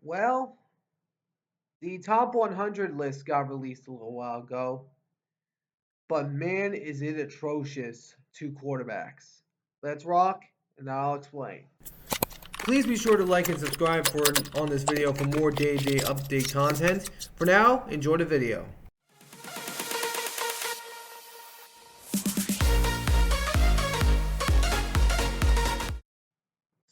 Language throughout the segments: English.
Well, the top 100 list got released a little while ago, but man, is it atrocious to quarterbacks. Let's rock, and I'll explain. Please be sure to like and subscribe on this video for more day-to-day update content. For now, enjoy the video.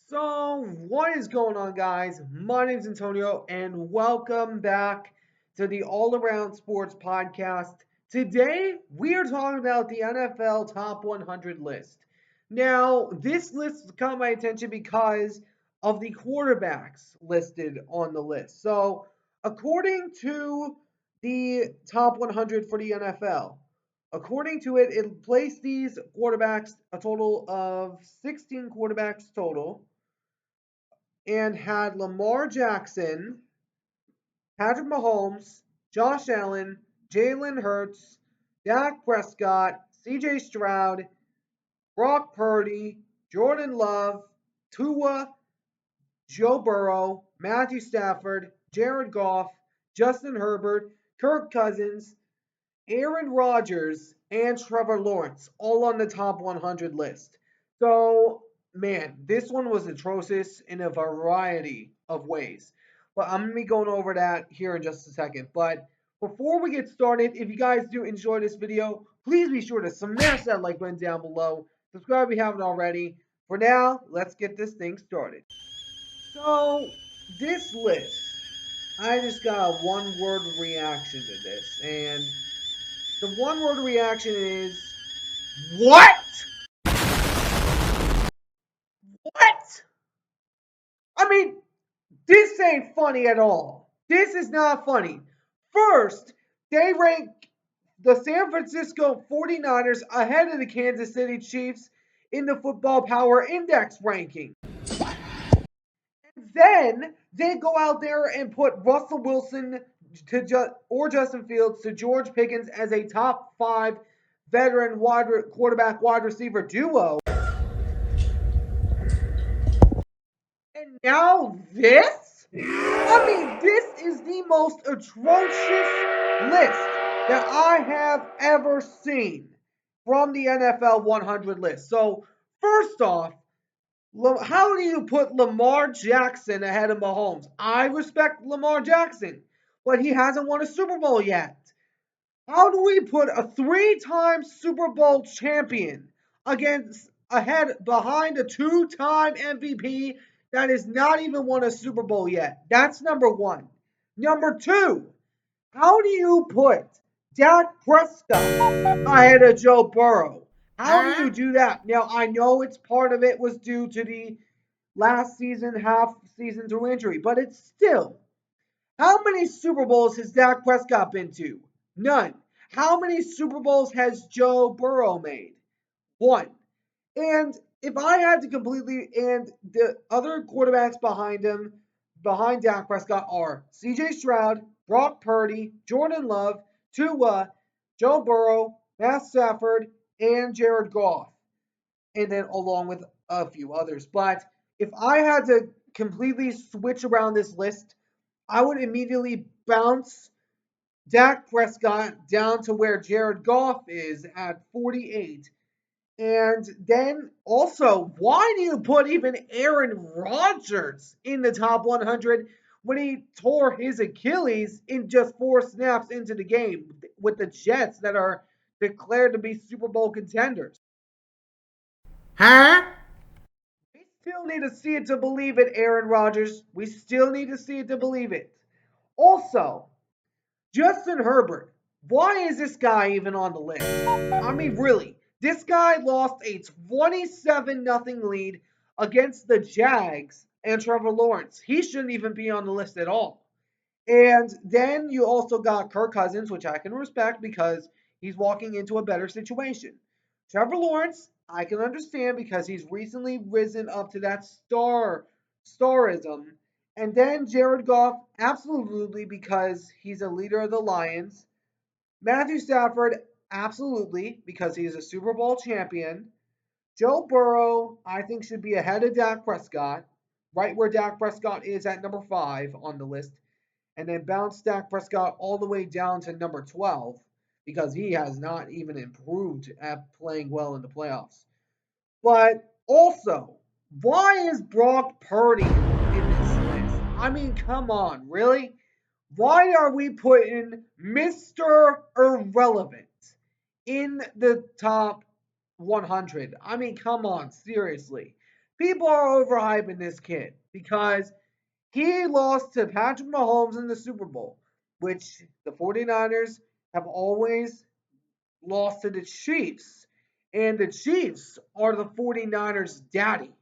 So, what is going on, guys? My name is Antonio, and welcome back to the All Around Sports Podcast. Today, we are talking about the NFL Top 100 list. Now, this list caught my attention because of the quarterbacks listed on the list. So, according to the Top 100 for the NFL, according to it, it placed these quarterbacks a total of 16 quarterbacks total and had Lamar Jackson, Patrick Mahomes, Josh Allen, Jalen Hurts, Dak Prescott, CJ Stroud, Brock Purdy, Jordan Love, Tua, Joe Burrow, Matthew Stafford, Jared Goff, Justin Herbert, Kirk Cousins, Aaron Rodgers, and Trevor Lawrence, all on the top 100 list. So, man, this one was atrocious in a variety of ways. But I'm going to be going over that here in just a second. But before we get started, if you guys do enjoy this video, please be sure to smash that like button down below. Subscribe if you haven't already. For now, let's get this thing started. So, this list, I just got a one word reaction to this. And the one word reaction is, what? What? I mean, this ain't funny at all. This is not funny. First, they rank the San Francisco 49ers ahead of the Kansas City Chiefs in the Football Power Index ranking. Then they go out there and put Russell Wilson or Justin Fields to George Pickens as a top 5 veteran quarterback wide receiver duo. And now this? I mean, this is the most atrocious list that I have ever seen from the NFL 100 list. So, first off, how do you put Lamar Jackson ahead of Mahomes? I respect Lamar Jackson, but he hasn't won a Super Bowl yet. How do we put a 3-time Super Bowl champion behind a 2-time MVP that has not even won a Super Bowl yet? That's number one. Number two, how do you put Dak Prescott ahead of Joe Burrow? How do you do that? Now, I know it's part of it was due to the last season, half season through injury, but it's still. How many Super Bowls has Dak Prescott been to? None. How many Super Bowls has Joe Burrow made? One. And if I had to and the other quarterbacks behind him, behind Dak Prescott are CJ Stroud, Brock Purdy, Jordan Love, Tua, Joe Burrow, Matt Stafford, and Jared Goff. And then along with a few others. But if I had to completely switch around this list, I would immediately bounce Dak Prescott down to where Jared Goff is at 48. And then also, why do you put even Aaron Rodgers in the top 100 when he tore his Achilles in just 4 snaps into the game with the Jets that are declared to be Super Bowl contenders? Huh? We still need to see it to believe it, Aaron Rodgers. We still need to see it to believe it. Also, Justin Herbert. Why is this guy even on the list? I mean, really, this guy lost a 27-0 lead against the Jags and Trevor Lawrence. He shouldn't even be on the list at all. And then you also got Kirk Cousins, which I can respect because he's walking into a better situation. Trevor Lawrence, I can understand because he's recently risen up to that starism. And then Jared Goff, absolutely, because he's a leader of the Lions. Matthew Stafford, absolutely, because he's a Super Bowl champion. Joe Burrow, I think, should be ahead of Dak Prescott. right where Dak Prescott is at number 5 on the list, and then bounce Dak Prescott all the way down to number 12 because he has not even improved at playing well in the playoffs. But also, why is Brock Purdy in this list? I mean, come on, really? Why are we putting Mr. Irrelevant in the top 100? I mean, come on, seriously. People are overhyping this kid because he lost to Patrick Mahomes in the Super Bowl, which the 49ers have always lost to the Chiefs. And the Chiefs are the 49ers' daddy.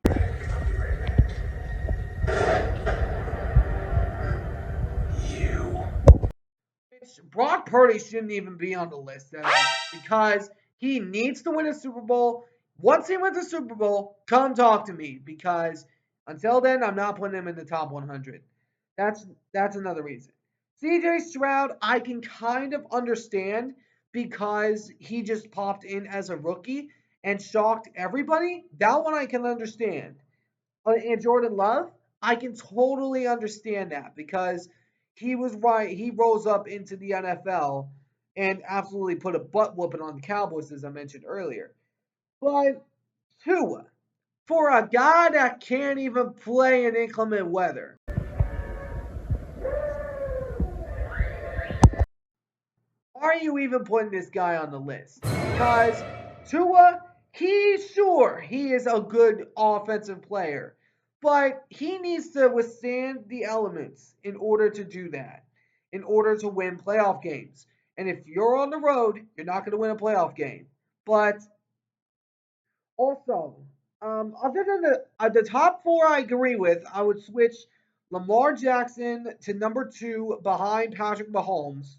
Brock Purdy shouldn't even be on the list at all because he needs to win a Super Bowl. Once he wins a Super Bowl, come talk to me because until then, I'm not putting him in the top 100. That's that's another reason. CJ Stroud, I can kind of understand because he just popped in as a rookie and shocked everybody. That one I can understand. And Jordan Love, I can totally understand that because he was right. He rose up into the NFL and absolutely put a butt whooping on the Cowboys, as I mentioned earlier. But Tua, for a guy that can't even play in inclement weather, why are you even putting this guy on the list? Because Tua, he is a good offensive player, but he needs to withstand the elements in order to do that, in order to win playoff games. And if you're on the road, you're not going to win a playoff game. But also, other than the top four, I agree with. I would switch Lamar Jackson to number 2 behind Patrick Mahomes.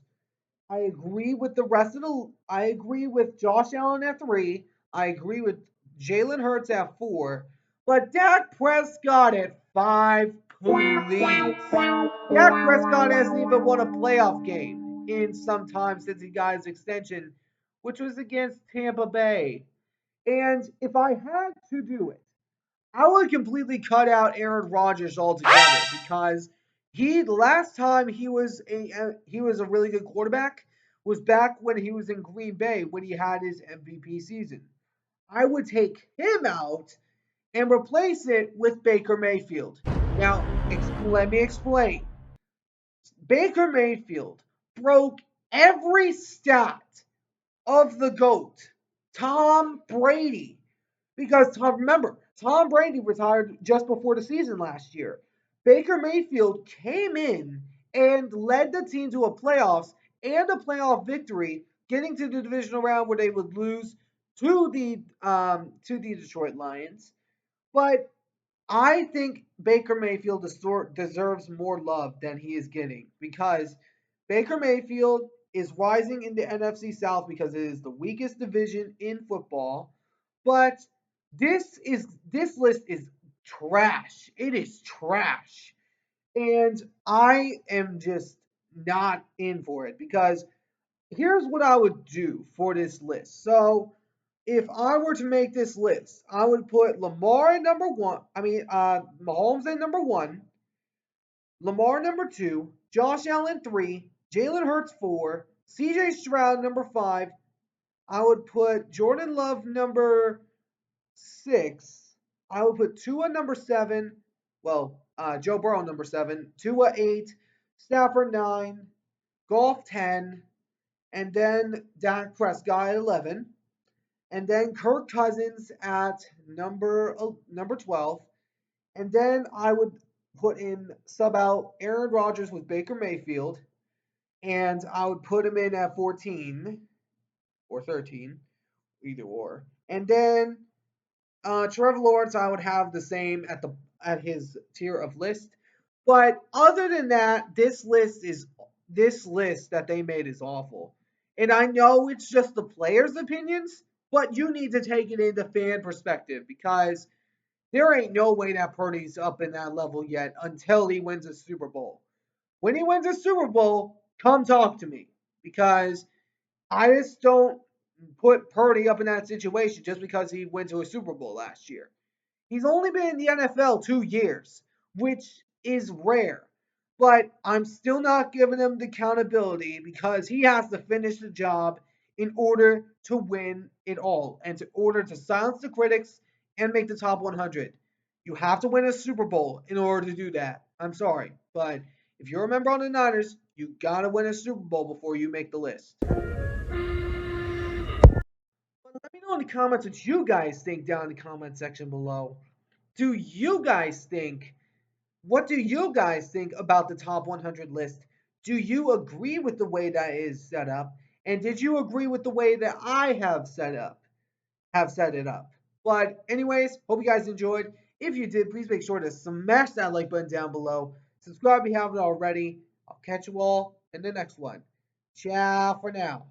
I agree with the rest of the. I agree with Josh Allen at 3. I agree with Jalen Hurts at 4. But Dak Prescott at 5, please. Dak Prescott hasn't even won a playoff game in some time since he got his extension, which was against Tampa Bay. And if I had to do it, I would completely cut out Aaron Rodgers altogether because the last time he was a really good quarterback was back when he was in Green Bay when he had his MVP season. I would take him out and replace it with Baker Mayfield. Now, let me explain. Baker Mayfield broke every stat of the GOAT, Tom Brady. Because remember, Tom Brady retired just before the season last year. Baker Mayfield came in and led the team to a playoffs and a playoff victory, getting to the divisional round where they would lose to the Detroit Lions. But I think Baker Mayfield deserves more love than he is getting because Baker Mayfield is rising in the NFC South because it is the weakest division in football. But this list is trash. It is trash. And I am just not in for it because here's what I would do for this list. So if I were to make this list, I would put Lamar at number 1. Mahomes at number 1, Lamar number 2, Josh Allen 3, Jalen Hurts 4, CJ Stroud number 5. I would put Jordan Love number 6. I would put Tua number 7. Joe Burrow number 7. Tua 8. Stafford 9. Golf 10. And then Dak Prescott at 11. And then Kirk Cousins at number 12. And then I would put in sub out Aaron Rodgers with Baker Mayfield. And I would put him in at 14 or 13, either or. And then Trevor Lawrence, I would have the same at his tier of list. But other than that, this list that they made is awful. And I know it's just the players' opinions, but you need to take it into fan perspective because there ain't no way that Purdy's up in that level yet until he wins a Super Bowl. When he wins a Super Bowl, come talk to me because I just don't put Purdy up in that situation just because he went to a Super Bowl last year. He's only been in the NFL 2 years. which is rare. But I'm still not giving him the accountability because he has to finish the job in order to win it all and in order to silence the critics and make the top 100. You have to win a Super Bowl in order to do that. I'm sorry, but if you're a member on the Niners, you gotta win a Super Bowl before you make the list. But let me know in the comments what you guys think down in the comment section below. Do you guys think What do you guys think about the top 100 list? Do you agree with the way that is set up? And did you agree with the way that I have set it up? But anyways, hope you guys enjoyed. If you did, please make sure to smash that like button down below. Subscribe if you haven't already. I'll catch you all in the next one. Ciao for now.